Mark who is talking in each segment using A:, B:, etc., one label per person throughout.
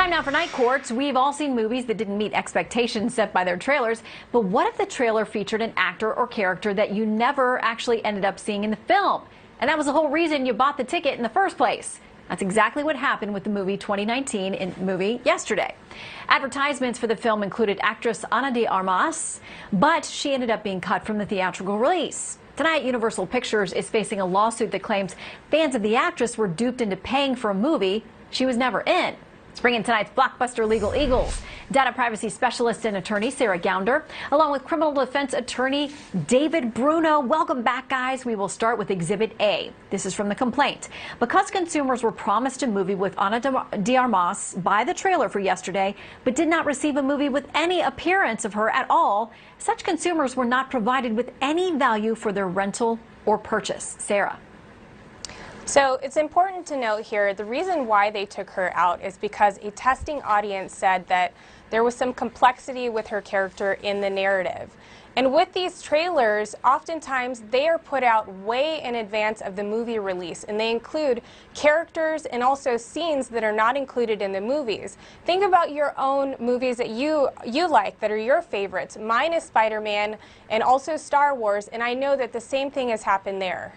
A: Time now for Night Courts. We've all seen movies that didn't meet expectations set by their trailers, but what if the trailer featured an actor or character that you never actually ended up seeing in the film? And that was the whole reason you bought the ticket in the first place. That's exactly what happened with the movie 2019 movie yesterday. Advertisements for the film included actress Ana de Armas, but she ended up being cut from the theatrical release. Tonight, Universal Pictures is facing a lawsuit that claims fans of the actress were duped into paying for a movie she was never in. Let's bring in tonight's blockbuster legal eagles, data privacy specialist and attorney Sarah Gounder, along with criminal defense attorney David Bruno. Welcome back, guys. We will start with Exhibit A. This is from the complaint. Because consumers were promised a movie with Ana de Armas by the trailer for yesterday, but did not receive a movie with any appearance of her at all, such consumers were not provided with any value for their rental or purchase. Sarah.
B: So it's important to note here, the reason why they took her out is because a testing audience said that there was some complexity with her character in the narrative. And with these trailers, oftentimes they are put out way in advance of the movie release, and they include characters and also scenes that are not included in the movies. Think about your own movies that you like, that are your favorites. Mine is Spider-Man and also Star Wars, and I know that the same thing has happened there.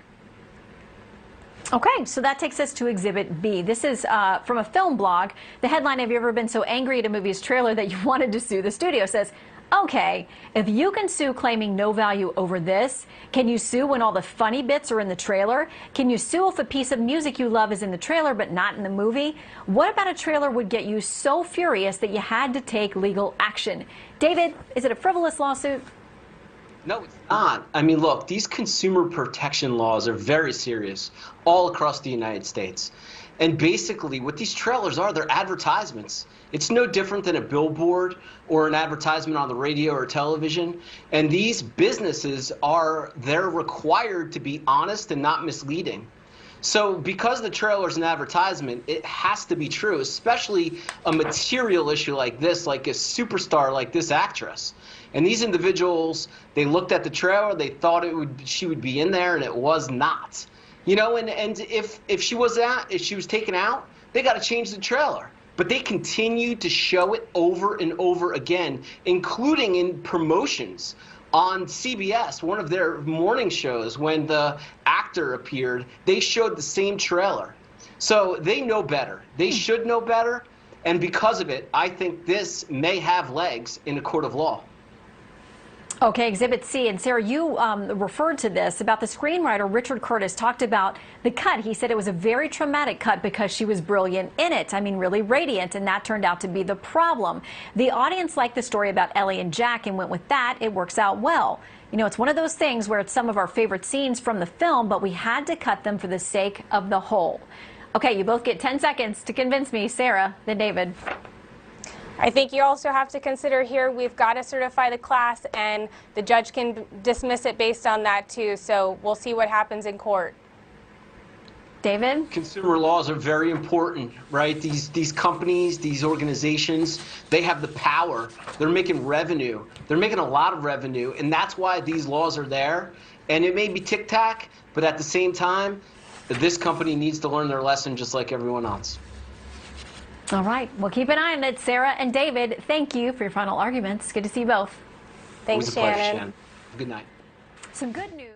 A: Okay, so that takes us to Exhibit B. This is from a film blog. The headline, "Have you ever been so angry at a movie's trailer that you wanted to sue the studio?" says, okay, if you can sue claiming no value over this, can you sue when all the funny bits are in the trailer? Can you sue if a piece of music you love is in the trailer but not in the movie? What about a trailer would get you so furious that you had to take legal action? David, is it a frivolous lawsuit?
C: No, it's not. I mean, look, these consumer protection laws are very serious all across the United States. And basically, what these trailers are, they're advertisements. It's no different than a billboard or an advertisement on the radio or television. And these businesses they're required to be honest and not misleading. So because the trailer is an advertisement, it has to be true, especially a material issue like this, like a superstar like this actress. And these individuals, they looked at the trailer, they thought she would be in there, and it was not. You know, and if she was taken out, they got to change the trailer. But they continued to show it over and over again, including in promotions. On CBS, one of their morning shows, when the actor appeared, they showed the same trailer. So they know better. They should know better. And because of it, I think this may have legs in a court of law.
A: Okay, Exhibit C. And Sarah, you referred to this about the screenwriter Richard Curtis talked about the cut. He said it was a very traumatic cut because she was brilliant in it. I mean, really radiant, and that turned out to be the problem. The audience liked the story about Ellie and Jack and went with that. It works out well. You know, it's one of those things where it's some of our favorite scenes from the film, but we had to cut them for the sake of the whole. Okay, you both get 10 seconds to convince me. Sarah, then David.
B: I think you also have to consider here, we've got to certify the class, and the judge can dismiss it based on that too. So we'll see what happens in court.
A: David?
C: Consumer laws are very important, right? These companies, these organizations, they have the power. They're making revenue. They're making a lot of revenue, and that's why these laws are there. And it may be tic-tac, but at the same time, this company needs to learn their lesson just like everyone else.
A: All right. Well, keep an eye on it. Sarah and David, thank you for your final arguments. Good to see you both.
B: Thanks,
C: It was a pleasure,
B: Shannon.
C: Shannon. Good night.
A: Some good news.